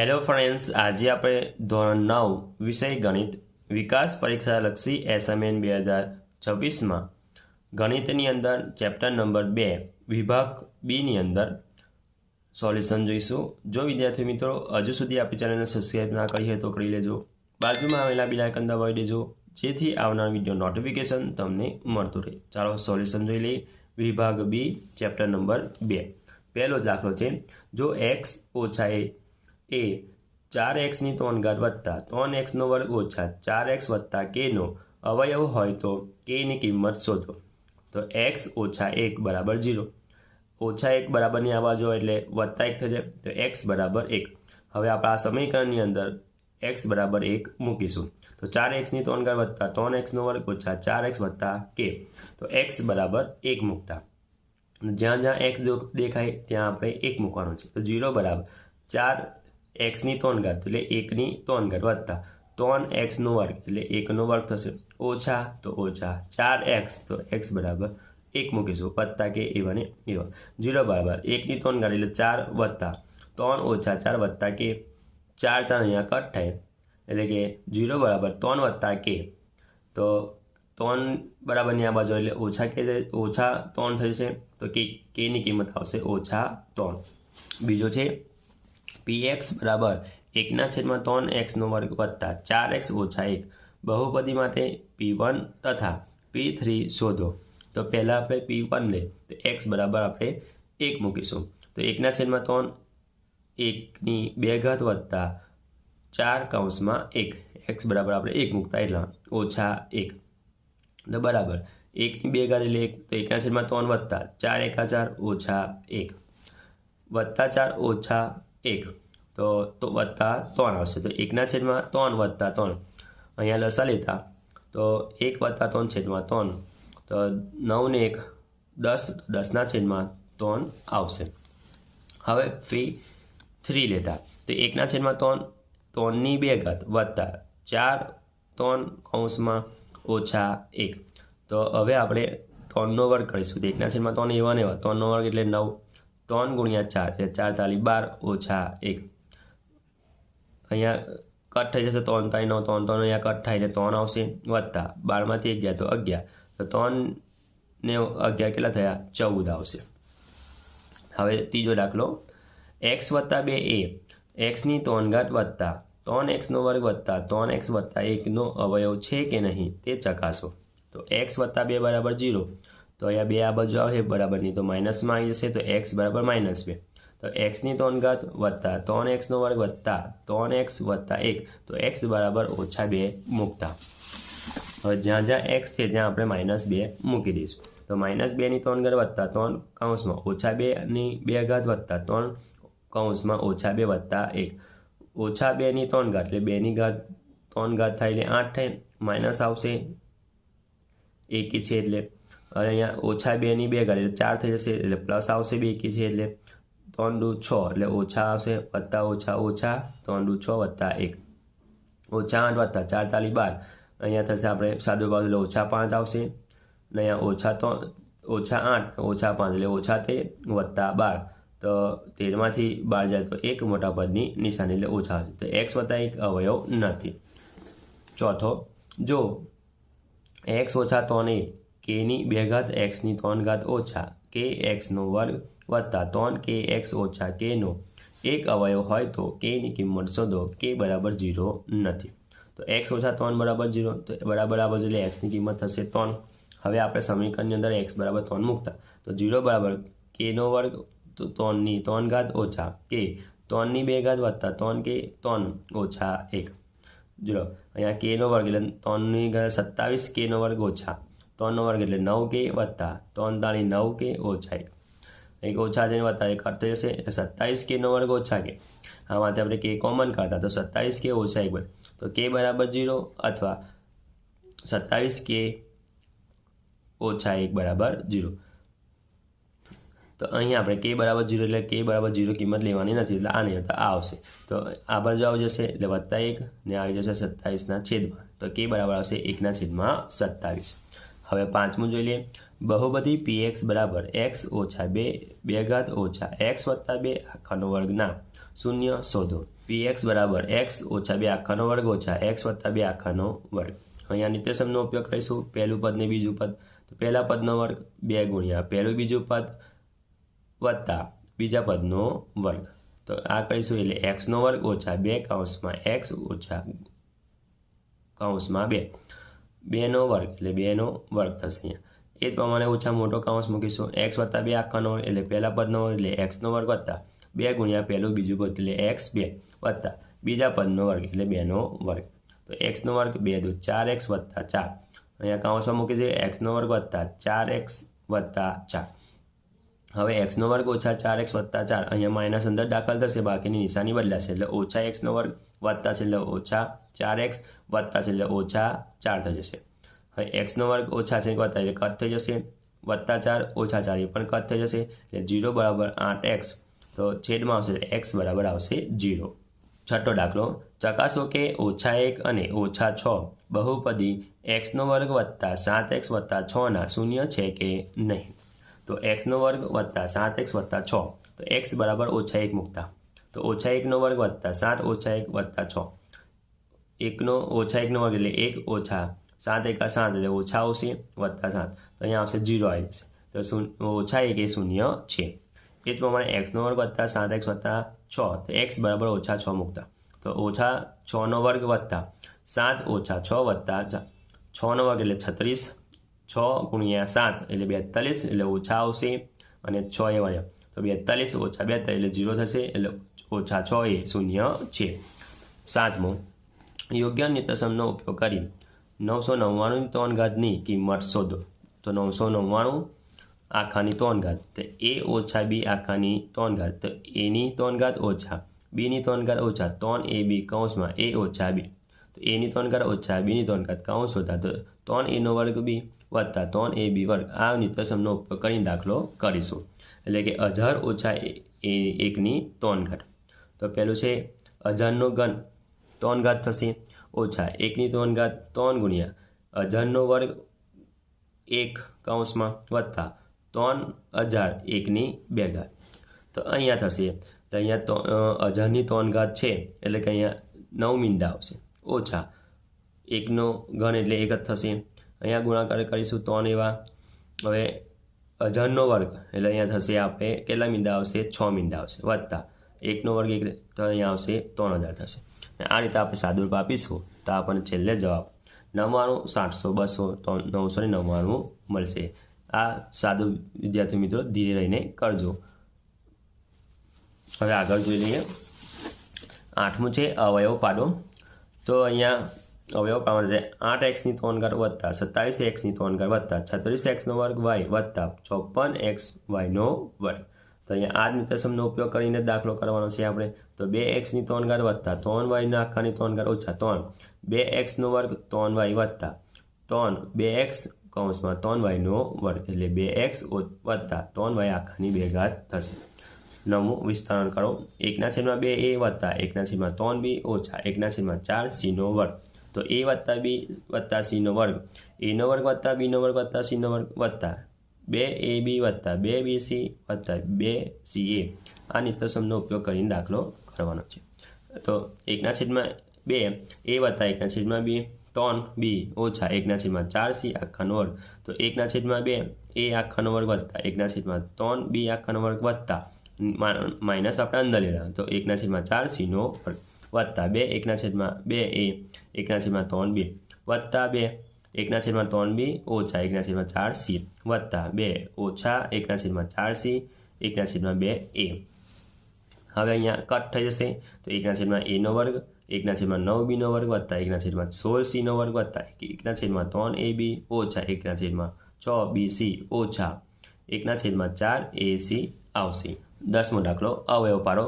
Hello friends, આજે આપણે ધોરણ 9 વિષય ગણિત વિકાસ પરીક્ષાલક્ષી એસાઇનમેન્ટ 2026માં ગણિતની અંદર ચેપ્ટર નંબર 2 વિભાગ બીની અંદર સોલ્યુશન જોઈશું। જો વિદ્યાર્થી મિત્રો હજુ સુધી આપણી ચેનલને સબસ્ક્રાઇબ ના કરી હોય તો કરી લેજો, બાજુમાં આવેલા બેલ આઇકન દબાવી દેજો જેથી આવનાર વિડીયો નોટિફિકેશન તમને મળતું રહે। ચાલો સોલ્યુશન જોઈ લઈએ। વિભાગ બી ચેપ્ટર નંબર 2 પહેલો દાખલો છે, જો x ઓછા એ 4x ની 3 ઘાત વત્તા 3x નો વર્ગ ઓછા 4x વત્તા k નો અવયવ હોય તો k ની કિંમત શોધો। તો x ઓછા 1 બરાબર 0, ઓછા 1 બરાબરની આ બાજુ એટલે વત્તા 1 થશે તો x બરાબર 1। હવે આપણે આ સમીકરણની અંદર x બરાબર 1 મૂકીશું તો 4x ની 3 ઘાત વત્તા 3x નો વર્ગ ઓછા 4x વત્તા k, તો x બરાબર 1 મૂકતા જ્યાં જ્યાં x દેખાય ત્યાં આપણે 1 મૂકવાનું છે। તો 0 બરાબર 4x ની 3 ઘાત એટલે 1 ની 3 ઘાત વત્તા 3x નો વર્ગ એટલે 1 નો વર્ગ થશે ઓછા તો ઓછા 4x તો x બરાબર 1 મૂકીશું વત્તા કે એવા ને એવા। 0 બરાબર 1 ની 3 ઘાત એટલે 4 વત્તા 3 ઓછા 4 વત્તા કે 4 4 અહીંયા કટ થાય એટલે કે 0 બરાબર 3 વત્તા કે, તો 3 બરાબરની આ બાજુ એટલે ઓછા કે ઓછા 3 થશે તો કે ની કિંમત આવશે ઓછા 3। બીજો છે px બરાબર 1/3x નો વર્ગ વત્તા 4x ઓછા 1 બહુપદી માટે p1 તથા p3 શોધો। તો પહેલા આપણે p1 લે તો x બરાબર આપણે 1 મૂકીશું તો 1/3 1 ની 2 ઘાત વત્તા 4 કૌંસમાં 1 x બરાબર આપણે 1 મૂકતા એટલા ઓછા 1 તો બરાબર 1 ની 2 ઘાત એટલે 1 તો 1/3 વત્તા 4 એકા 4 ઓછા 1 વત્તા 4 ઓછા 1 તો વત્તા 3 આવશે તો 1/3 વત્તા 3 અહીંયા લસા લેતા તો 1 વત્તા 3/3 તો 9 ને 1 10 10/3 આવશે। હવે p3 લેતા તો 1/3 3 ની 2 ઘાત વત્તા 4 3 કૌંસમાં ઓછા 1 તો હવે આપણે 3 નો વર્ગ કરીશું તો 1/3 એવા ને એવા 3 નો વર્ગ એટલે 9 3 ગુણ્યા 4 એટલે 4 તાલી 12 ઓછા 1 અહીંયા કટ થઈ જશે 3 તાલી 9 3 3 અહીંયા કટ થાય એટલે 3 આવશે વત્તા 12 માંથી 1 ગયા તો 11 તો 3 ને 11 કેટલા થયા 14 આવશે। હવે ત્રીજો દાખલો x વત્તા 2 એ x ની 3 ઘાત વત્તા 3x નો વર્ગ વત્તા 3x વત્તા 1 નો અવયવ છે કે નહીં તે ચકાસો। તો x વત્તા 2 બરાબર 0 તો અહીંયા 2 આ બાજુ આવે બરાબર નહીં તો માઇનસમાં આવી જશે તો x બરાબર -2 તો x ની 3 ઘાત વત્તા 3x નો વર્ગ વત્તા 3x વત્તા 1 તો x બરાબર ઓછા 2 મૂકતા હવે જ્યાં જ્યાં x છે ત્યાં આપણે -2 મૂકી દઈશું તો -2 ની 3 ઘાત વત્તા 3 કૌંસમાં ઓછા 2 ની 2 ઘાત વત્તા 3 કૌંસમાં ઓછા 2 વત્તા 1 ઓછા 2 ની 3 ઘાત એટલે 2 ની ઘાત 3 ઘાત થાય એટલે 8 થાય માઇનસ આવશે 1 છે એટલે અહીંયા ઓછા 2 ની 2 ઘાત એટલે 4 થઈ જશે એટલે પ્લસ આવશે 2 છે એટલે 3 દુ 6 એટલે ઓછા આવશે વત્તા ઓછા ઓછા 3 દુ 6 વત્તા 1 ઓછા 8 વત્તા 4 તાલી 12 અહીંયા થશે આપણે સાદો બાજુ એટલે ઓછા 5 આવશે અને અહીંયા ઓછા 8 ઓછા 5 એટલે ઓછા 13 વત્તા 12 તો 13 માંથી 12 જાય તો એક મોટા પદની નિશાની એટલે ઓછા આવશે તો x વત્તા 1 અવયવ નથી। ચોથો જો x ઓછા 3 એ k ની 2 ઘાત x ની 3 ઘાત ઓછા kx નો વર્ગ વત્તા 3kx ઓછા k નો એક અવયવ હોય તો k ની કિંમત શોધો। k બરાબર 0 નથી તો x ઓછા 3 બરાબર 0 તો બરાબર આ બાજુ એટલે x ની કિંમત થશે 3। હવે આપણે સમીકરણની અંદર x બરાબર 3 મૂકતા તો 0 બરાબર k નો વર્ગ તો 3 ની 3 ઘાત ઓછા k 3 ની 2 ઘાત વત્તા 3k 3 ઓછા 1 જો અહીંયા k નો વર્ગ એટલે 3 ની ઘાત 27 k નો વર્ગ ઓછા 3 નો વર્ગ એટલે 9k વત્તા 3 તાળી 9k ઓછા 1 ઓછા જઈને વત્તા 1 કરતો જશે એટલે 27k નો વર્ગ ઓછા કે આમાંથી આપણે k કોમન કાઢતા તો 27k ઓછા 1 તો k બરાબર 0 અથવા 27k ઓછા 1 બરાબર 0 તો અહીંયા આપણે k બરાબર 0 એટલે k બરાબર 0 કિંમત લેવાની નથી એટલે આ નહીં આ આવશે તો આ બાજુ આવી જશે એટલે વત્તા 1 ને આવી જશે 27 ના છેદમાં તો k બરાબર આવશે 1/27। હવે પાંચમું જોઈ લઈએ બહુપદી px બરાબર x ઓછા 2 ઘાત ઓછા x વત્તા 2 આખાનો વર્ગના શૂન્ય શોધો. px બરાબર x ઓછા 2 આખાનો વર્ગ ઓછા x વત્તા 2 આખાનો વર્ગ. અહીંયા નિત્યસમનો ઉપયોગ કરીશું. પહેલું પદ ને બીજું પદ, તો પહેલા પદનો વર્ગ 2 ગુણ્યા પહેલું બીજું પદ વત્તા બીજા પદનો વર્ગ. તો આ કરીશું એટલે x નો વર્ગ ઓછા 2 કૌંસમાં x ઓછા કૌંસમાં 2 2 નો વર્ગ એટલે 2 નો વર્ગ થશે. અહીંયા એ જ પ્રમાણે ઓછા મોટો કૌંસ મૂકીશું. x વત્તા 2 આખાનો વર્ગ એટલે પહેલા પદનો વર્ગ એટલે x નો વર્ગ વત્તા 2 ગુણ્યા પહેલું બીજું પદ એટલે x 2 વત્તા બીજા પદનો વર્ગ એટલે 2 નો વર્ગ. તો x નો વર્ગ 2 દુ 4x વત્તા 4. અહીંયા કૌંસમાં મૂકી દઈએ x નો વર્ગ વત્તા 4x વત્તા 4. હવે x નો વર્ગ ઓછા 4x વત્તા 4 અહીંયા માઇનસ અંદર દાખલ થશે, બાકીની નિશાની બદલાશે એટલે ઓછા x નો વર્ગ વત્તા છે એટલે ઓછા 4x વત્તા છે એટલે ઓછા 4 થઈ જશે. હવે x નો વર્ગ ઓછા છે વત્તા એટલે કટ થઈ જશે, વત્તા 4 ઓછા 4 એ પણ કટ થઈ જશે એટલે 0 બરાબર 8x. તો છેદમાં આવશે x બરાબર આવશે 0. છઠ્ઠો દાખલો, ચકાસો કે ઓછા 1 અને ઓછા 6 બહુપદી x નો વર્ગ વત્તા 7x વત્તા 6 ના શૂન્ય છે કે નહીં. તો x નો વર્ગ વત્તા 7x વત્તા 6, તો x બરાબર ઓછા 1 મૂકતા, તો ઓછા 1 નો વર્ગ વત્તા 7 ઓછા 1 વત્તા 6. ઓછા 1 નો વર્ગ એટલે 1 ઓછા 7 એકા 7 એટલે ઓછા આવશે વત્તા 7, તો અહીંયા આવશે 0 આવી જશે. તો ઓછા 1 એ શૂન્ય છે. એ જ પ્રમાણે x નો વર્ગ વત્તા 7x વત્તા 6, તો x બરાબર ઓછા 6 મૂકતા, તો ઓછા 6 નો વર્ગ વત્તા 7 ઓછા 6 વત્તા 4. 6 નો વર્ગ એટલે 36, 6 ગુણ્યા 7 એટલે 42 એટલે ઓછા આવશે અને 6 એ વળ્યા, તો 42 ઓછા 42 એટલે 0 થશે એટલે ઓછા 6 એ શૂન્ય છે. સાતમો, યોગ્ય નિત્યસમનો ઉપયોગ કરી 999 ની 3 ઘાતની કિંમત શોધો. તો 999 આખાની 3 ઘાત, તો a ઓછા b આખાની 3 ઘાત, તો a ની 3 ઘાત ઓછા b ની 3 ઘાત ઓછા 3ab કૌંસમાં a ઓછા b, તો a ની 3 ઘાત ઓછા b ની 3 ઘાત કૌંસ હોતા, તો 3a નો વર્ગ b વત્તા 3ab વર્ગ. આ નિત્યસમનો ઉપયોગ કરીને દાખલો કરીશું. એટલે કે 1000 ઓછા 1 ની 3 ઘાત. તો પહેલું છે 1000 નો ઘન 3 ઘાત થશે ઓછા 1 ની 3 ઘાત 3 ગુણ્યા 1000 નો વર્ગ 1 કૌંસમાં વત્તા 3001 ની 2 ઘાત. તો અહીંયા થશે, તો અહીંયા 1000 ની 3 ઘાત છે એટલે કે અહીંયા 9 મીંડા આવશે ઓછા 1 નો ઘન એટલે 1 જ થશે. અહીંયા ગુણાકાર કરીશું 3 એવા. હવે 1000 નો વર્ગ એટલે અહીંયા થશે આપણે કેટલા મીંડા આવશે 6 મીંડા આવશે વત્તા 1 નો વર્ગ 1, તો અહીંયા આવશે 3000 થશે. આ રીતે આપણે સાદુરૂપ આપીશું તો આપણને છેલ્લે જવાબ 99, 700, 200, 999 મળશે. આ સાદું વિદ્યાર્થી મિત્રો ધીરે રહીને કરજો. હવે આગળ જોઈ લઈએ. 8મું છે અવયવ પાડો. તો અહીંયા અવયવ પાડવાનો છે 8x ની 3 ઘાત વત્તા 27x ની 3 ઘાત વત્તા 36x નો વર્ગ y વત્તા 54xy નો વર્ગ. તો અહીંયા આ નિત્યસમનો ઉપયોગ કરીને દાખલો કરવાનો છે આપણે. તો 2x ની 3 ઘાત વત્તા 3y ના આખાની 3 ઘાત ઓછા 3 2x નો વર્ગ 3y વત્તા 2x કૌંસમાં 3y નો વર્ગ એટલે 2x વત્તા 3y આખાની 2 ઘાત થશે. 9મું વિસ્તરણ કરો. 1/2a વત્તા 1/3b ઓછા 1/4c નો વર્ગ. તો a વત્તા b વત્તા c નો વર્ગ, a નો વર્ગ વત્તા b નો વર્ગ વત્તા c નો વર્ગ વત્તા 2ab વત્તા 2bc વત્તા 2ca. આ નિત્યસમનો ઉપયોગ કરીને દાખલો કરવાનો છે. તો 1/2 a વત્તા 1/2 3b ઓછા 1/4c આખાનો વર્ગ. તો 1/2 a આખાનો વર્ગ વત્તા 1/3b આખાનો વર્ગ વત્તા માઇનસ આપણે અંદર લેવાનું, તો 1/4c નો વર્ગ વત્તા 2 1/2a 1/3b વત્તા 2 1/3b ઓછા 1/4c વત્તા 2 ઓછા 1/4c 1/2a. હવે અહીંયા કટ થઈ જશે, તો 1/a નો વર્ગ 1/9b નો વર્ગ વત્તા 1/16c નો વર્ગ વત્તા 1/3ab ઓછા 1/6bc ઓછા 1/4ac આવશે. 10મો દાખલો અવયવ પાડો.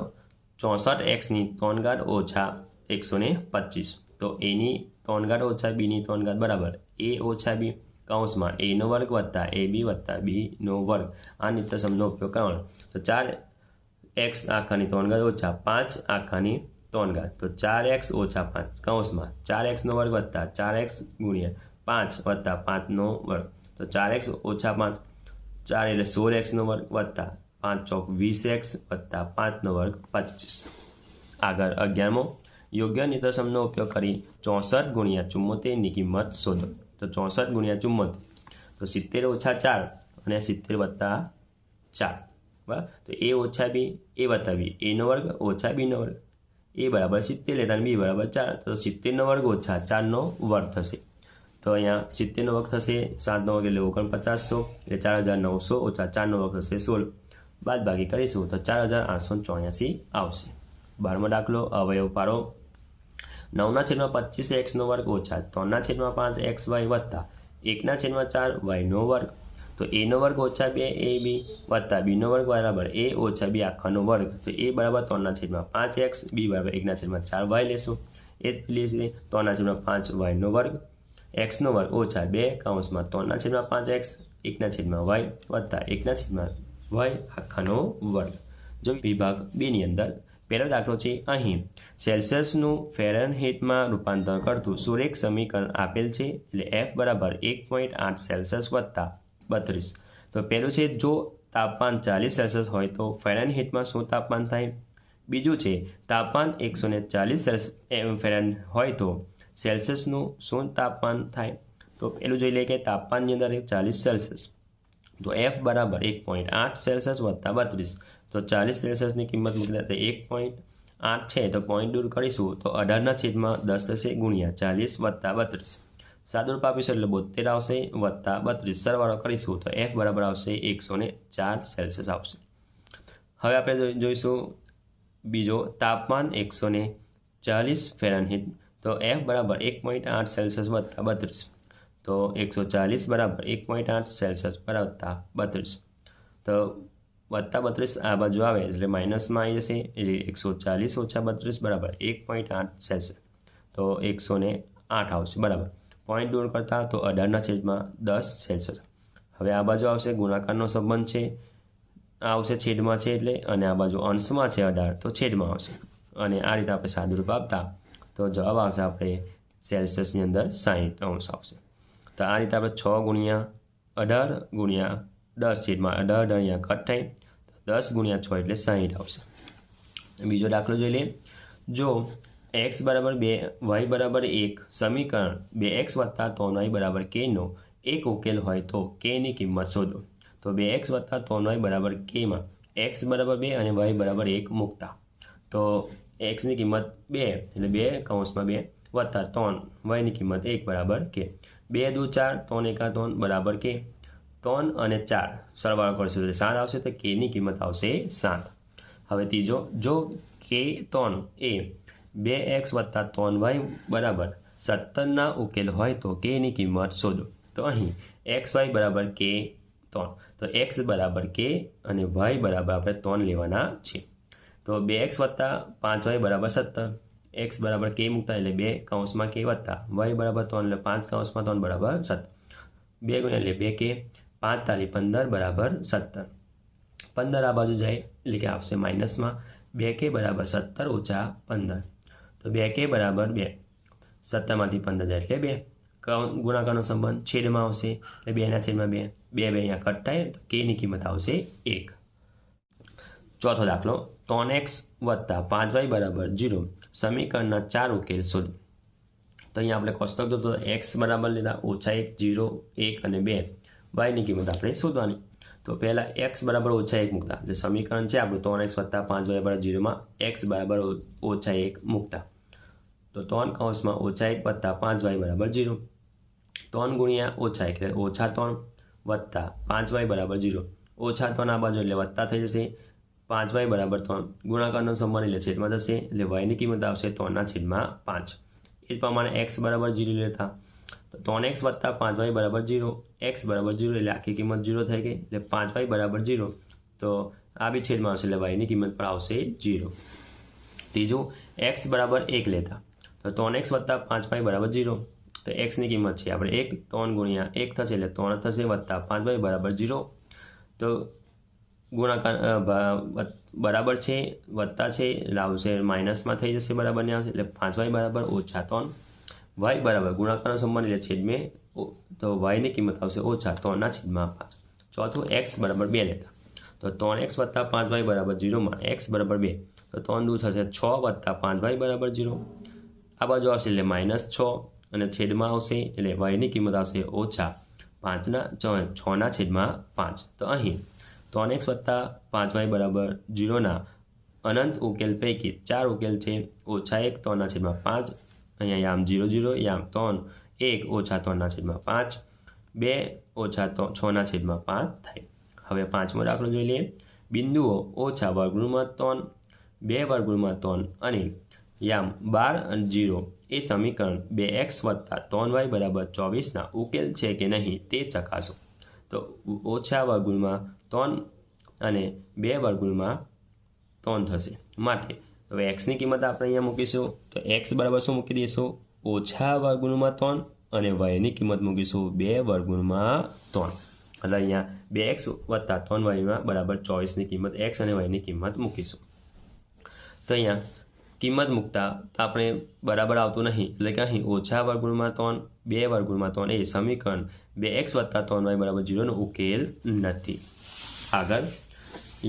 64x ની 3 ઘાત ઓછા 125. તો a ની 3 ઘાત ઓછા b ની 3 ઘાત બરાબર a ઓછા b કૌંસમાં a નો વર્ગ વત્તા ab વત્તા b નો વર્ગ. આ નિત્યસમનો ઉપયોગ કરવાનો. તો 4x આખાની 3 ઘાત ઓછા 5 આખાની 3 ઘાત, તો 4x ઓછા 5 કૌંસમાં 4x નો વર્ગ વત્તા 4x ગુણ્યા 5 વત્તા 5 નો વર્ગ. તો તો 4x ઓછા 5, 4 એટલે 16x વર્ગ વત્તા 5 ચોક 20x વત્તા 5 વર્ગ 25. આગળ 11મો, યોગ્ય નિદર્શનનો ઉપયોગ કરી 64 ગુણ્યા 74ની કિંમત શોધો. તો 64 ગુણ્યા 74, તો 70 ઓછા 4 અને 70 વત્તા 4, બરાબર. તો a ઓછા b, a વત્તા b, a નો વર્ગ ઓછા b નો વર્ગ, a બરાબર 70 લેતા b બરાબર 4, તો 70નો વર્ગ ઓછા 4નો વર્ગ થશે. તો અહીંયા 70નો વર્ગ થશે, 7નો વર્ગ એટલે 4900, એટલે 4900 ઓછા 4નો વર્ગ થશે 16. બાદ બાકી કરીશું તો 4884 આવશે. 12મો દાખલો, અવયવ પાડો. 9/25x વર્ગ ઓછા 3/5xy વત્તા 1/4y નો વર્ગ. તો a નો વર્ગ ઓછા 2ab વત્તા b નો વર્ગ બરાબર a ઓછા b આખાનો વર્ગ. તો a બરાબર 3/5x, b બરાબર 1/4y લેશું. એ જ લીધે 3/5y નો વર્ગ, x નો વર્ગ ઓછા 2 3/5x 1/y વત્તા 1/y આખાનો વર્ગ. જો વિભાગ b ની અંદર પહેલો દાખલો છે, અહીં સેલ્સિયસનું ફેરનહીટમાં રૂપાંતર કરતું સુરેખ સમીકરણ આપેલ છે. એટલે f બરાબર 1.8 સેલ્સિયસ વત્તા 32. તો પહેલું છે, જો તાપમાન 40 સેલ્સિયસ હોય તો ફેરનહીટમાં શું તાપમાન થાય. બીજું છે, તાપમાન 140 ફેરન હોય તો સેલ્સિયસનું શું તાપમાન થાય. તો પેલું જોઈ લઈએ કે તાપમાનની અંદર 40 સેલ્સિયસ, તો f બરાબર 1.8 સેલ્સિયસ વત્તા 32. તો 40 સેલ્સિયસની કિંમત મૂકી દે 1.8 છે, તો પોઈન્ટ દૂર કરીશું તો 18/10 થશે ગુણ્યા 40 વત્તા 32. સાદુરૂપ આપીશું એટલે 72 આવશે વત્તા 32. સરવાળો કરીશું તો f બરાબર આવશે 104 સેલ્સિયસ આવશે. હવે આપણે જોઈશું બીજો, તાપમાન 140 ફેરનહીટ. તો f બરાબર 1.8 સેલ્સિયસ વત્તા 32. તો 140 બરાબર 1.8 સેલ્સિયસ વત્તા 32. તો વત્તા 32 આ બાજુ આવે એટલે માઇનસમાં આવી જશે, એટલે 140 ઓછા 32 બરાબર 1.8 સેલ્સિયસ. તો 108 આવશે, બરાબર. પોઈન્ટ દૂર કરતા તો 18/10 સેલ્સિયસ. હવે આ બાજુ આવશે ગુણાકારનો સંબંધ છે, આ આવશે છેદમાં છે એટલે, અને આ બાજુ અંશમાં છે 18 તો છેદમાં આવશે. અને આ રીતે આપણે સાદુરૂપ આપતા તો જવાબ આવશે આપણે સેલ્સિયસની અંદર 60° આવશે. તો આ રીતે આપણે 6 ગુણ્યા 18 ગુણ્યા 10 છેદમાં 18 અહીંયા કટ થાય, 10 ગુણ્યા 6 એટલે 60 આવશે. બીજો દાખલો જોઈ લઈએ. જો x બરાબર 2 y બરાબર 1 સમીકરણ 2x વત્તા 3y બરાબર k નો એક ઉકેલ હોય તો k ની કિંમત શોધો. તો 2x વત્તા 3y બરાબર k માં x બરાબર 2 અને y બરાબર 1 મૂકતા. તો x ની કિંમત 2 એટલે 2 વત્તા 3 y ની કિંમત 1 બરાબર k. 2 દુ 4, 3 એકા 3 બરાબર k. 3 અને 4 સરવાળો કરશું એટલે 7 આવશે, તો k ની કિંમત આવશે 7. હવે ત્રીજો, જો k 3 એ 2x વત્તા 3y બરાબર 17 ઉકેલ હોય તો k ની કિંમત શોધો. તો અહીં xy બરાબર k 3, તો x બરાબર k અને y બરાબર આપણે 3 લેવાના છે. તો 2x વત્તા 5y બરાબર 17, x બરાબર k મૂકતા એટલે 2 k વત્તા y બરાબર 3 એટલે 5 3 બરાબર 17. 2 ગુણ્યા એટલે 2k, 5 તાલી 15 બરાબર 17. 15 આ બાજુ જાય એટલે કે આવશે માઇનસમાં, 2k બરાબર 17 ઓછા 15. તો 2k બરાબર 2, 17માંથી 15 જાય એટલે 2. ગુણાકારનો સંબંધ છેદમાં આવશે એટલે 2/2, 2 અહીંયા કટ થાય તો k ની કિંમત આવશે 1. ચોથો દાખલો, 3x વત્તા 5y બરાબર 0 સમીકરણના 4 ઉકેલ શોધો. તો અહીંયા આપણે કોષ્ટક દો તો x બરાબર લીધા ઓછા 1, 0, 1 અને 2, y ની કિંમત આપણે શોધવાની. તો પહેલાં x બરાબર ઓછા 1 મૂકતા, એટલે સમીકરણ છે આપણું 3x વત્તા 5y બરાબર 0માં x બરાબર ઓછા 1 મૂકતા. તો 3 ઓછા 1 વત્તા 5y બરાબર 0. 3 ગુણ્યા ઓછા એટલે ઓછા 3 વત્તા 5y બરાબર 0. ઓછા 3 આ બાજુ એટલે વત્તા થઈ જશે, 5y બરાબર 3. ગુણાકારનો સંબંધ એટલે છેદમાં થશે, એટલે y ની કિંમત આવશે 3/5. એ જ પ્રમાણે x બરાબર 0 લેતા, તો 3x વત્તા 5y બરાબર 0, x બરાબર 0 એટલે આખી કિંમત 0 થઈ ગઈ, એટલે 5y બરાબર 0. તો આ બી છેદમાં આવશે એટલે y ની કિંમત પણ આવશે 0. ત્રીજું, x બરાબર 1 લેતા, તો 3x વત્તા 5y બરાબર 0. તો x ની કિંમત છે આપણે 1, 3 ગુણ્યા 1 થશે એટલે 3 થશે વત્તા 5y બરાબર 0. તો ગુણાકાર બરાબર છે વત્તા છે એટલે આવશે માઇનસમાં થઈ જશે, બરાબર ને આવશે એટલે 5y બરાબર ઓછા 3. y બરાબર ગુણાકારનો સંબંધ એટલે છેદ મેં તો વાયની કિંમત આવશે ઓછા 3/5. ચોથું x બરાબર 2 લેતા તો 3x વત્તા 5y બરાબર 0 x બરાબર 2 તો 3 દૂર થશે 6 વત્તા 5y બરાબર 0. આ બાજુ આવશે એટલે -6 અને છેદમાં આવશે એટલે વાયની કિંમત આવશે ઓછા 6/5. તો અહીં 3x વત્તા 5y બરાબર 0ના અનંત ઉકેલ પૈકી 4 ઉકેલ છે -1 3/5. અહીંયા યામ 0 0 યામ 3 1 ઓછા 3/5 2 ઓછા 6/5 થાય. હવે પાંચમો દાખલો જોઈ લઈએ. બિંદુઓ ઓછા વર્ગમૂળમાં 3 2 વર્ગમૂળમાં 3 અને યામ 12 અને 0 એ સમીકરણ 2x વત્તા 3y બરાબર 24ના ઉકેલ છે કે નહીં તે ચકાસો. તો ઓછા વર્ગમૂળમાં 3 અને 2 વર્ગમૂળમાં 3 થશે. માટે હવે એક્સની કિંમત આપણે અહીંયા મૂકીશું તો એક્સ બરાબર શું મૂકી દઈશું ઓછા વર્ગમૂળમાં 3 અને વાયની કિંમત મૂકીશું 2 વર્ગમૂળમાં 3. એટલે અહીંયા 2x વત્તા 3y બરાબર 24ની કિંમત એક્સ અને વાયની કિંમત મૂકીશું. તો અહીંયા કિંમત મૂકતા આપણે બરાબર આવતું નહીં એટલે કે અહીં ઓછા વર્ગમૂળમાં 3 2 વર્ગમૂળમાં 3 એ સમીકરણ 2x વત્તા 3y બરાબર 0નો ઉકેલ નથી. આગળ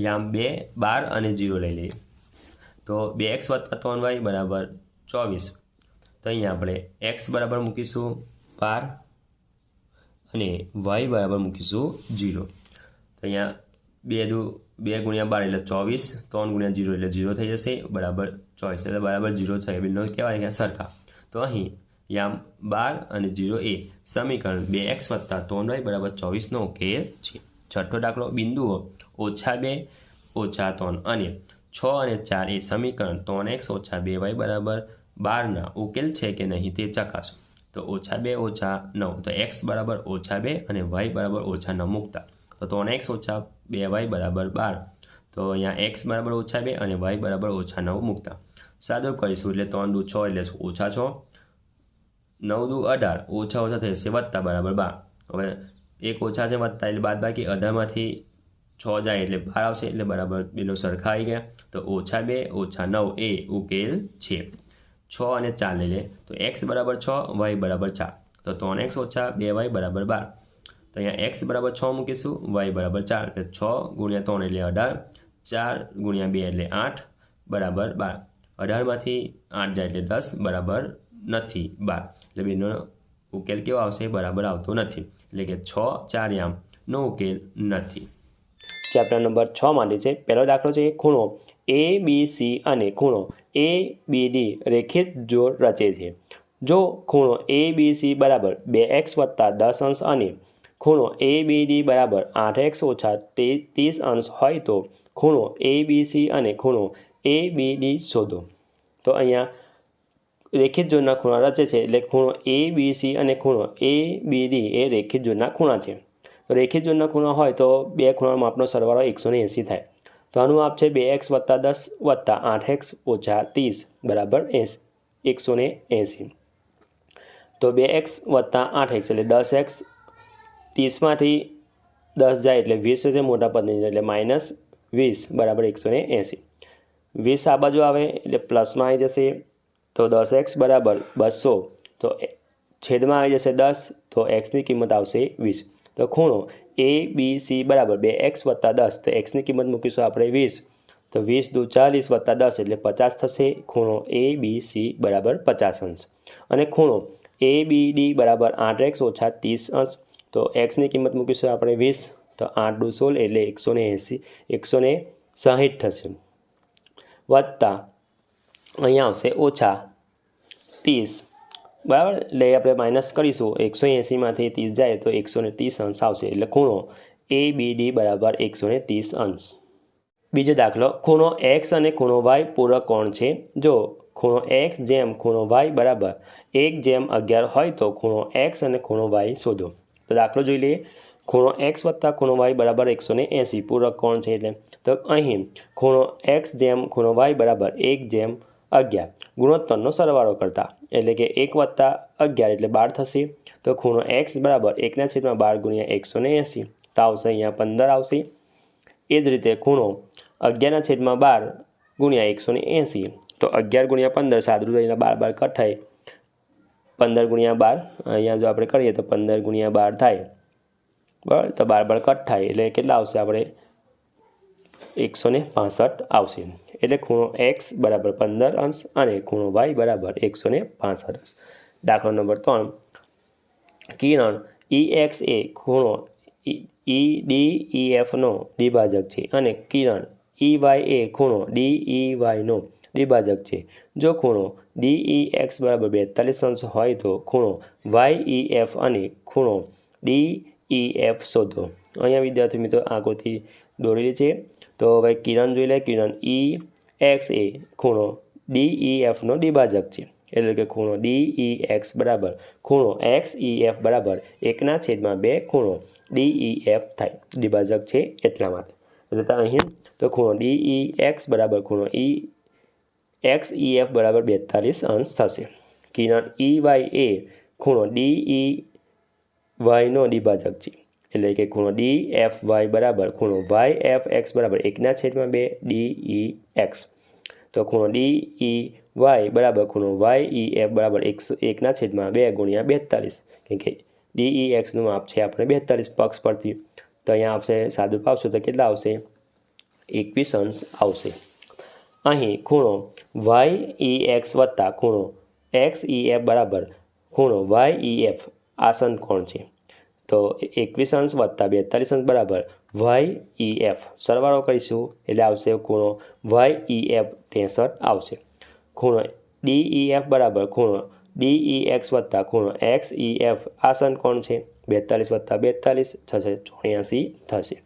યામ 2 12 અને 0 લઈ લઈએ તો 2x વત્તા 3y બરાબર 24. તો અહીંયા આપણે x બરાબર મૂકીશું 12 અને y બરાબર મૂકીશું 0. તો અહીંયા 2 ગુણ્યા 12 એટલે 24 3 ગુણ્યા 0 એટલે 0 થઈ જશે બરાબર 24 એટલે બરાબર 0 થાય બિંદુ કહેવાય કે સરખા. તો અહીં યામ 12 અને 0 એ સમીકરણ 2x વત્તા 3y બરાબર 24નો ઉકેલ છે. છઠ્ઠો દાખલો. બિંદુઓ -2 ઓછા 3 અને 6 અને 4 એ સમીકરણ 3x ઓછા 2y બરાબર 12ના ઉકેલ છે કે નહીં તે ચકાસો. તો -2 ઓછા 9 તો x બરાબર -2 અને y બરાબર -9 મૂકતા તો 3x ઓછા 2y બરાબર 12. તો અહીંયા x બરાબર -2 અને y બરાબર -9 મૂકતા સાદો કરીશું એટલે 3 દુ 6 એટલે ઓછા 6 9 દુ 18 ઓછા થશે વત્તા બરાબર 12. હવે એક ઓછા છે વત્તા એટલે બાદ બાકી 18માંથી 6 જાય એટલે 12 આવશે એટલે બરાબર બેનો સરખા આવી ગયા. તો -2 ઓછા 9 એ ઉકેલ છે. 6 અને 4 લઈ લે તો x બરાબર 6 y બરાબર 4 તો 3x ઓછા 2y બરાબર 12. તો અહીંયા x બરાબર 6 મૂકીશું y બરાબર 4 એટલે 6 ગુણ્યા 3 એટલે 18 4 ગુણ્યા 2 એટલે 8 બરાબર 12. 18માંથી 8 જાય એટલે 10 બરાબર નથી 12 એટલે બેનો ઉકેલ કેવો આવશે બરાબર આવતો નથી એટલે કે 6 4 યામનો ઉકેલ નથી. ચેપ્ટર નંબર 6 માટે છે. પહેલો દાખલો છે ખૂણો ABC અને ખૂણો ABD રેખિત જોડ રચે છે. જો ખૂણો ABC બરાબર 2x વત્તા 10 અંશ અને ખૂણો ABD બરાબર 8x ઓછા 30 અંશ હોય તો ખૂણો ABC અને ખૂણો ABD શોધો. તો અહીંયા રેખિત જોડના ખૂણા રચે છે એટલે ખૂણો ABC અને ખૂણો ABD એ રેખિત જોડના ખૂણા છે. તો રેખિત જોડના ખૂણા હોય તો બે ખૂણાનો માપનો સરવાળો 180 થાય. તો આનું માપ છે 2x વત્તા 10 વત્તા 8x ઓછા 30 બરાબર 180. તો 2x વત્તા 8x એટલે 10x 30માંથી 10 જાય એટલે 20 થશે મોટા પદની એટલે -20 બરાબર 180. 20 આ બાજુ આવે એટલે પ્લસમાં આવી જશે તો 10x બરાબર 200 તો છેદમાં આવી જશે 10 તો xની કિંમત આવશે 20. તો ખૂણો ABC બરાબર 2x વત્તા 10 તો xની કિંમત મૂકીશું આપણે 20 તો 20 દુ 40 વત્તા 10 એટલે 50 થશે. ખૂણો ABC બરાબર 50 અંશ અને ખૂણો ABD બરાબર 8x ઓછા 30 અંશ તો xની કિંમત મૂકીશું આપણે 20 તો 8 દુ 16 એટલે 160 થશે વત્તા અહીંયા આવશે ઓછા 30 બરાબર એટલે આપણે માઇનસ કરીશું 180માંથી 30 જાય તો 130 અંશ આવશે એટલે ખૂણો ABD બરાબર 130 અંશ. બીજો દાખલો. ખૂણો x અને ખૂણો y પૂરક કોણ છે. જો ખૂણો x જેમ ખૂણો y બરાબર 1/11 હોય તો ખૂણો x અને ખૂણો y શોધો. તો દાખલો જોઈ લઈએ. ખૂણો x વત્તા ખૂણો y બરાબર 180 પૂરક કોણ છે એટલે તો અહીં ખૂણો x જેમ ખૂણો y બરાબર 1/11 ગુણોત્તરનો સરવાળો કરતા એટલે કે 1 વત્તા 11 એટલે 12 થશે. તો ખૂણો x બરાબર 1/12 ગુણ્યા 180 તો આવશે અહીંયા 15 આવશે. એ જ રીતે ખૂણો 11/12 ગુણ્યા 180 તો 11 ગુણ્યા 15 સાદું થઈને 12 કટ થાય 15 ગુણ્યા 12 અહીંયા જો આપણે કરીએ તો 15 ગુણ્યા 12 થાય બરાબર, તો 12 કટ થાય એટલે કેટલા આવશે આપણે 165 આવશે। એટલે ખૂણો x બરાબર 15 અંશ અને ખૂણો y બરાબર 165 અંશ। દાખલા નંબર 3, કિરણ EX એ ખૂણો EDEF નો દ્વિભાજક છે અને કિરણ EY એ ખૂણો DEY નો દ્વિભાજક છે। જો ખૂણો DEX બરાબર 42 અંશ હોય તો ખૂણો YEF અને ખૂણો DEF શોધો। અહીંયા વિદ્યાર્થી મિત્રો આકૃતિ દોરેલી છે। તો હવે કિરણ જોઈ લે, કિરણ EX એ ખૂણો DEF નો દ્વિભાજક છે, એટલે કે ખૂણો DEX બરાબર ખૂણો XEF બરાબર 1/2 ખૂણો DEF થાય, દ્વિભાજક છે એટલા માટે। એટલે અહીં તો ખૂણો DEX બરાબર ખૂણો XEF બરાબર 42 અંશ થશે। કિરણ EY એ ખૂણો DEY નો દ્વિભાજક છે, એટલે કે ખૂણો DFY બરાબર ખૂણો YFX બરાબર 1/2 DEX। તો ખૂણો DEY બરાબર ખૂણો YEF બરાબર 1/2 ગુણ્યા 42, કેમ કે DEXનું માપ છે આપણે 42 પક્ષ પરથી, તો અહીંયા આવશે સાદુરૂપ આવશે તો કેટલા આવશે 21 અંશ આવશે। અહીં ખૂણો YEX વત્તા ખૂણો XEF બરાબર ખૂણો YEF આસન કોણ છે, તો 21 અંશ વત્તા 42 અંશ બરાબર YEF, સરવાળો કરીશું એટલે આવશે ખૂણો YEF 63 આવશે। ખૂણો DEF બરાબર ખૂણો DEX વત્તા ખૂણો XEF આસન કોણ છે, 42 વત્તા 42 થશે 84 થશે।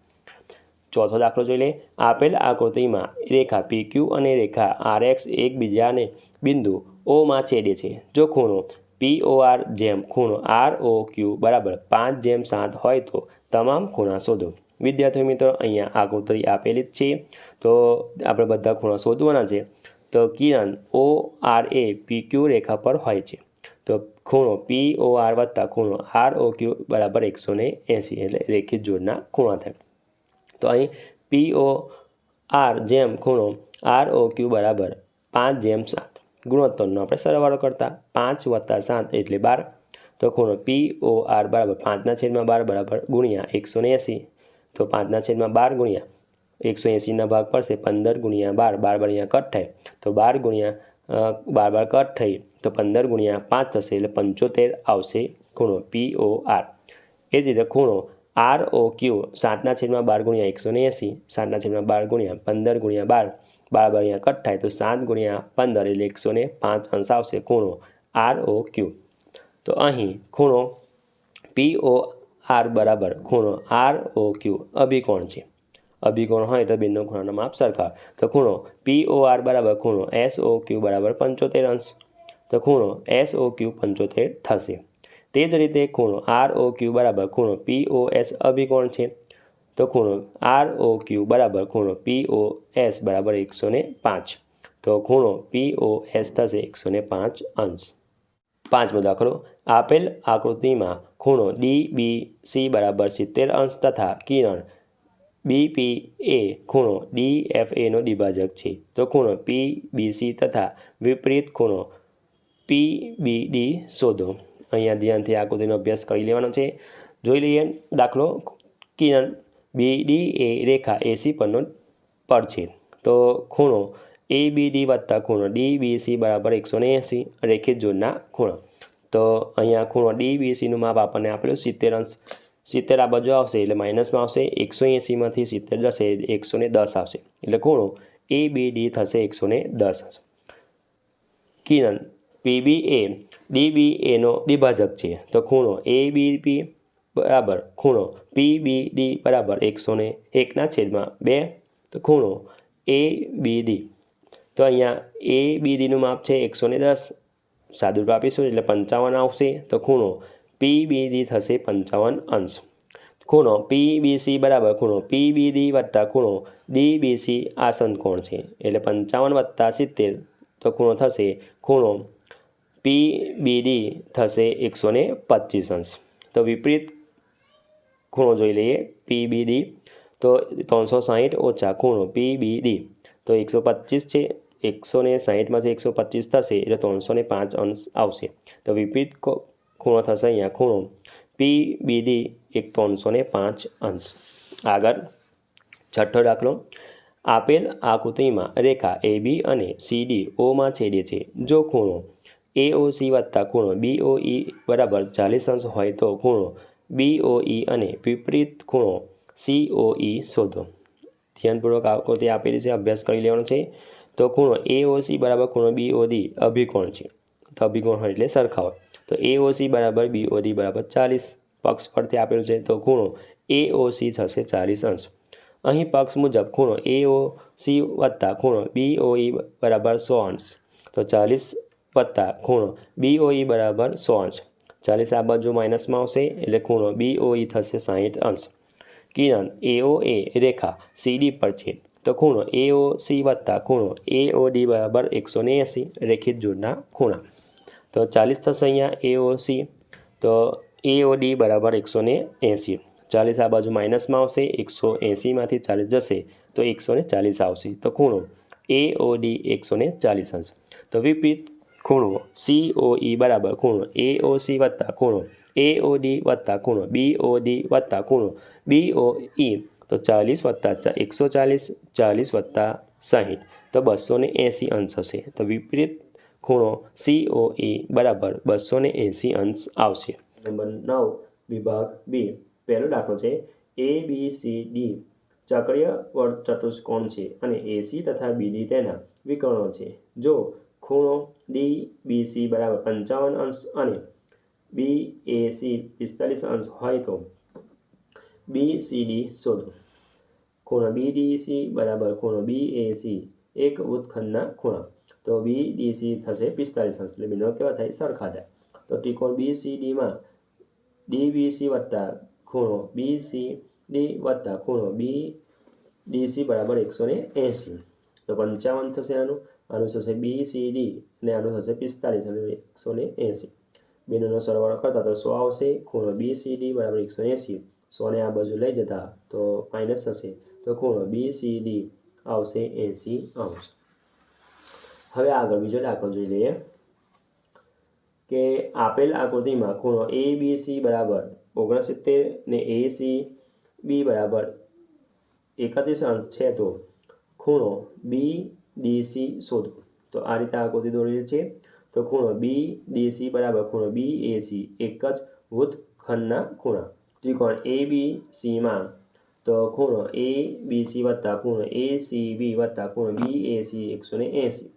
ચોથો દાખલો જોઈ લે। આપેલ આકૃતિમાં રેખા PQ અને રેખા RX એકબીજાને બિંદુ O માં છેદે છે। જો ખૂણો POR જેમ ખૂણો ROQ બરાબર 5/7 હોય તો તમામ ખૂણા શોધો। વિદ્યાર્થી મિત્રો અહીંયા આકૃતિ આપેલી જ છે, તો આપણે બધા ખૂણા શોધવાના છે। તો કિરણ OR એ PQ રેખા પર હોય છે, તો ખૂણો POR વત્તા ખૂણો ROQ બરાબર 180, એટલે રેખિત જોડના ખૂણા થાય। તો અહીં POR જેમ ખૂણો ROQ બરાબર 5/7, ગુણોત્તરનો આપણે સરવાળો કરતા 5 વત્તા 7 એટલે 12, તો ખૂણો POR બરાબર 5/12 બરાબર ગુણ્યા 180, તો 5/12 ગુણ્યા 180ના ભાગ પડશે 15 ગુણ્યા 12, 12 અહીંયા કટ થાય તો 12 ગુણ્યા 12 કટ થઈ તો 15 ગુણ્યા 5 થશે, એટલે 75 આવશે ખૂણો POR। એ જ રીતે ખૂણો ROQ 7/12 ગુણ્યા 180, 7/12 ગુણ્યા 15 ગુણ્યા 12, 12 અહીંયા કટ થાય તો 7 ગુણ્યા 15 એટલે 105 અંશ આવશે ખૂણો ROQ। તો અહીં ખૂણો POR બરાબર ખૂણો ROQ અભિકોણ છે, અભિકોણ હોય તો બંને ખૂણાના માપ સરખા, તો ખૂણો POR બરાબર ખૂણો SOQ બરાબર 75 અંશ, તો ખૂણો SOQ 75 થશે। તે જ રીતે ખૂણો ROQ બરાબર ખૂણો POS અભિકોણ છે, તો ખૂણો ROQ બરાબર ખૂણો POS બરાબર 105, તો ખૂણો POS થશે 105 અંશ। પાંચમો દાખલો। આપેલ આકૃતિમાં ખૂણો DBC બરાબર 70 અંશ તથા કિરણ BP એ ખૂણો DFA નો દ્વિભાજક છે, તો ખૂણો PBC તથા વિપરીત ખૂણો PBD શોધો। અહીંયા ધ્યાનથી આકૃતિનો અભ્યાસ કરી લેવાનો છે। જોઈ લઈએ દાખલો। કિરણ BD એ રેખા AC પરનો પર છે, તો ખૂણો ABD વત્તા ખૂણો DBC બરાબર 180, રેખિત જોડના ખૂણા। તો અહીંયા ખૂણો DBCનું માપ આપણને આપેલું 70 અંશ, 70 આ બાજુ આવશે એટલે માઇનસમાં આવશે, 180માંથી 70 જશે 110 આવશે, એટલે ખૂણો ABD થશે 110 અંશ। કિરણ PB એ DBA નો દ્વિભાજક છે, તો ખૂણો ABP બરાબર ખૂણો PBD બરાબર 101/2, તો ખૂણો ABD, તો અહીંયા ABDનું માપ છે 110, સાદુરૂપ આપીશું એટલે 55 આવશે, તો ખૂણો PBD થશે 55 અંશ। ખૂણો PBC બરાબર ખૂણો PBD વત્તા ખૂણો DBC આસન કોણ છે, એટલે 55 વત્તા 70, તો ખૂણો થશે ખૂણો PBD થશે 125 અંશ। તો વિપરીત ખૂણો જોઈ લઈએ PBD, તો 360 ઓછા ખૂણો PBD, તો 125 છે, 160માંથી 125 થશે એટલે 305 અંશ આવશે. તો વિપરીત ખૂણો થશે અહીંયા ખૂણો PBD એક 305 અંશ. આગળ છઠ્ઠો દાખલો. આપેલ આકૃતિમાં રેખા AB અને CD Oમાં છેદે છે. જો ખૂણો AOC વત્તા ખૂણો BOE બરાબર 40 અંશ હોય તો ખૂણો BOE અને વિપરીત ખૂણો COE શોધો. ધ્યાનપૂર્વક આકૃતિ આપેલી છે, અભ્યાસ કરી લેવાનો છે. તો ખૂણો AOC બરાબર ખૂણો BOD અભિકોણ છે. તો અભિકોણ હોય એટલે સરખા હોય. તો AOC બરાબર BOD બરાબર 40 પક્ષ પરથી આપેલું છે. તો ખૂણો AOC થશે 40 અંશ. અહીં પક્ષ મુજબ ખૂણો AOC વત્તા ખૂણો BOE બરાબર 100 અંશ. તો 40 વત્તા ખૂણો BOE બરાબર 100 અંશ. 40 આ બાજુ માઇનસમાં આવશે એટલે ખૂણો BOE થશે 60 અંશ. કિરણ AOA રેખા CD પર છે. તો ખૂણો AOC વત્તા ખૂણો AOD બરાબર 180 રેખિત જોડના ખૂણા. તો 40 થશે અહીંયા AOC. તો AOD બરાબર 180. 40 આ બાજુ માઇનસમાં આવશે, 180માંથી 40 જશે તો 140 આવશે. તો ખૂણો AOD 140 અંશ. તો વિપરીત ખૂણો COE બરાબર ખૂણો AOC વત્તા ખૂણો AOD વત્તા ખૂણો BOD વત્તા ખૂણો BOE. તો 40 વત્તા 140, 40 વત્તા 60 તો 280 અંશ હશે. તો વિપરીત ખૂણો COE બરાબર 280 અંશ આવશે. નંબર 9 વિભાગ B. પહેલો દાખલો છે. ABCD ચક્રીય ચતુષ્કોણ છે અને AC તથા BD તેના વિકર્ણો છે. જો ખૂણો DBC બરાબર 55 અંશ અને BAC 45 અંશ હોય તો BCD શોધો. ખૂણો BDC બરાબર ખૂણો BAC એક વૃત્તખંડના ખૂણા. તો BDC થશે 45 અંશ. એટલે બંને કેવા થાય? સરખા થાય. તો ત્રિકોણ BCDમાં DBC વત્તા ખૂણો BCD વત્તા ખૂણો BDC બરાબર 180. તો 55 થશે આનું થશે BCD અને આનું થશે 45 અને 180. બેનો સરવાળો કરતા તો 100 આવશે. ખૂણો BCD બરાબર 180. 100ને આ બાજુ લઈ જતા તો માઇનસ થશે. તો ખૂણો BCD આવશે 80 અંશ. હવે આગળ બીજો દાખલો જોઈ લઈએ કે આપેલ આકૃતિમાં ખૂણો ABC બરાબર 69 ને ACB બરાબર 31 અંશ છે. તો ખૂણો BDC શોધો. તો આ રીતે આકૃતિ દોરેલી છે. તો ખૂણો BDC બરાબર ખૂણો BAC એક જ વૃત્તખંડના ખૂણા. ત્રિકોણ ABCમાં તો ખૂણો ABC વત્તા ખૂણો ACB વત્તા ખૂણો BAC 180.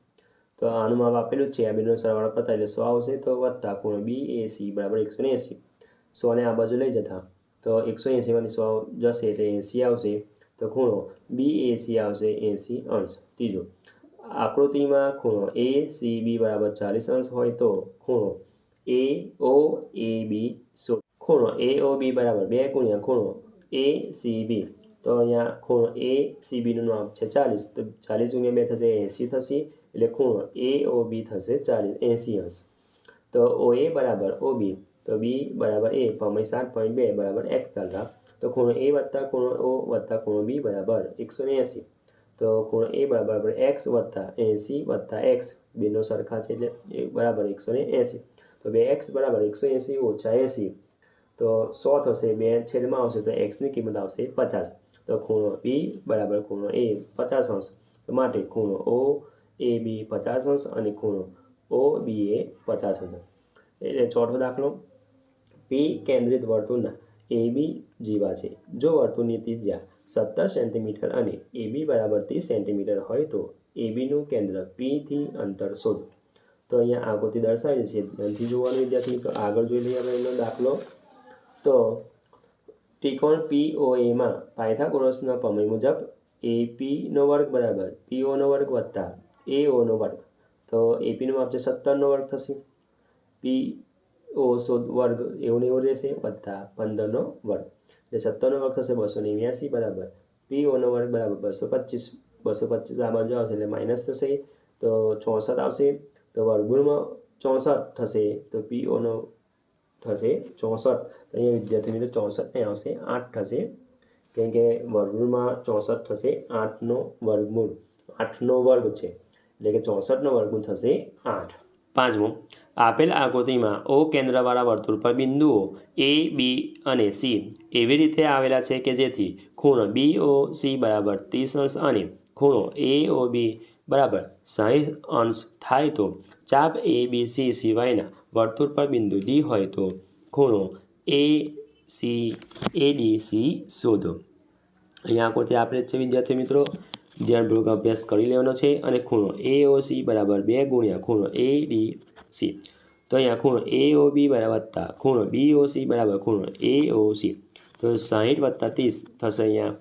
તો આનું માપ આપેલું છે. આ બેનો સરવાળો કરતા એટલે 100 આવશે. તો વત્તા ખૂણો BAC બરાબર 180. 100ને આ બાજુ લઈ જતા તો 180માંથી 100 જશે એટલે 80 આવશે. તો ખૂણો BAC આવશે 80 અંશ. ત્રીજો આકૃતિમાં ખૂણો ACB બરાબર 40 અંશ હોય તો ખૂણો AOAB શોધો. ખૂણો AOB બરાબર 2 ગુણ્યા ખૂણો ACB. તો અહીંયા ખૂણો ACBનું નામ છે 40. તો 40 ગુણ્યા 2 થશે 80 થશે. એટલે ખૂણો AOB થશે 80 અંશ. તો OA બરાબર OB. તો B બરાબર A 7.2 બરાબર x કરતા. તો ખૂણો A વત્તા ખૂણો O વત્તા ખૂણો B બરાબર 180. તો ખૂણો A બરાબર x વત્તા 80 વત્તા x. બેનો સરખા છે એટલે બરાબર 180. તો 2x બરાબર 180 ઓછા 80. તો 100 થશે. 2 છેદમાં આવશે તો xની કિંમત આવશે 50. તો ખૂણો B બરાબર ખૂણો A 50 અંશ. તો માટે ખૂણો OAB 50 અંશ અને ખૂણો OBA 50 અંશ. એટલે ચોથો દાખલો. P કેન્દ્રિત વર્તુળના AB જેવા છે. જો વર્તુળની ત્રિજ્યા 17 સેન્ટીમીટર અને AB બરાબર 30 સેન્ટીમીટર હોય તો ABનું કેન્દ્ર P થી અંતર શોધો. તો અહીંયા આકૃતિ દર્શાવેલી છે. ધ્યાનથી જોવાનું વિદ્યાર્થી મિત્રો. આગળ જોઈ લઈએ આપણે એનો દાખલો. તો ત્રિકોણ POAમાં પાયથાગોરસના પ્રમેય મુજબ APનો વર્ગ બરાબર POનો વર્ગ વત્તા AOનો વર્ગ. તો APનું માપ છે 17નો વર્ગ થશે. PO વર્ગ એવું ને એવું રહેશે વત્તા 15નો વર્ગ. એટલે 17નો વર્ગ થશે 289 બરાબર POનો વર્ગ બરાબર 225. 225 આ બાજુ આવશે એટલે માઇનસ થશે. તો 64 આવશે. તો વર્ગમૂળમાં 64 થશે. તો POનો થશે 64. તો અહીંયા વિદ્યાર્થી મિત્રો 64 નહીં આવશે 8 થશે. કેમ કે વર્ગમૂળમાં 64 થશે. 8નો વર્ગમૂળ 8નો વર્ગ છે એટલે કે 64નું વર્ગમૂળ થશે 8. પાંચમું, આપેલ આકૃતિમાં O કેન્દ્રવાળા વર્તુળ પર બિંદુઓ A, B અને C એવી રીતે આવેલા છે કે જેથી ખૂણો BOC બરાબર 30 અંશ અને ખૂણો AOB બરાબર 60 અંશ થાય તો ચાપ ABC સિવાયના વર્તુળ પર બિંદુ D હોય તો ખૂણો ADC શોધો. અહીંયા આકૃતિ આપેલ છે વિદ્યાર્થી મિત્રો, ધ્યાનપૂર્વક અભ્યાસ કરી લેવાનો છે. અને ખૂણો AOC બરાબર 2 ગુણ્યા ખૂણો ADC, તો અહીંયા ખૂણો AOB બરાબર વત્તા ખૂણો BOC બરાબર ખૂણો AOC, તો 60 વત્તા 30 થશે, અહીંયા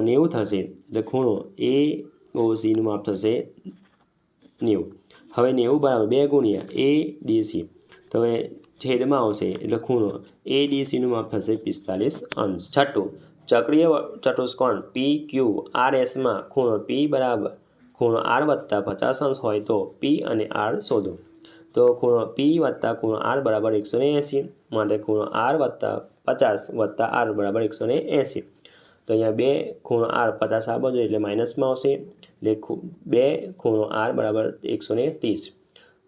90 થશે, એટલે ખૂણો AOCનું માપ થશે 90. હવે 90 બરાબર 2 ગુણ્યા ADC, તો હવે છેદમાં આવશે એટલે ખૂણો ADCનું માપ થશે 45 અંશ. છઠ્ઠું, ચક્રીય ચતુષ્કોણ PQRSમાં ખૂણો P બરાબર ખૂણો R વત્તા 50 અંશ હોય તો P અને R શોધો. તો ખૂણો P વત્તા ખૂણો R બરાબર 180, માટે ખૂણો R વત્તા 50 વત્તા R બરાબર 180. તો અહીંયા 2 ખૂણો R 50 આ બાજુ એટલે માઇનસમાં આવશે, એટલે 2 ખૂણો R બરાબર 130.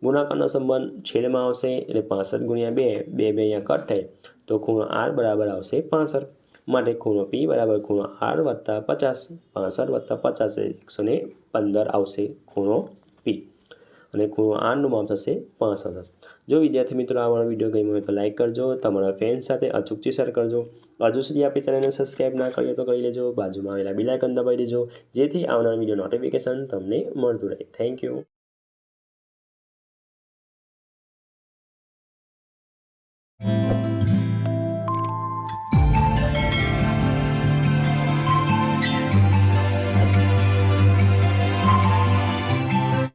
ગુણાકારનો સંબંધ છેદમાં આવશે એટલે 65 ગુણ્યા 2, 2 અહીંયા કટ થાય તો ખૂણો R બરાબર આવશે 65, માટે ખૂણો P બરાબર ખૂણો R વત્તા 50, 65 વત્તા 50 115 આવશે ખૂણો P, અને ખૂણો Rનું માપ થશે 65. જો વિદ્યાર્થી મિત્રો આ મારો વિડીયો ગમ્યો હોય તો લાઇક કરજો, તમારા ફ્રેન્ડ સાથે અચૂકથી શેર કરજો. હજુ સુધી આપણી ચેનલને સબસ્ક્રાઈબ ના કરીએ તો કરી લેજો, બાજુમાં આવેલા બેલ આઇકન દબાવી દેજો જેથી આવનાર વિડીયો નોટિફિકેશન તમને મળતું રહે. Thank you.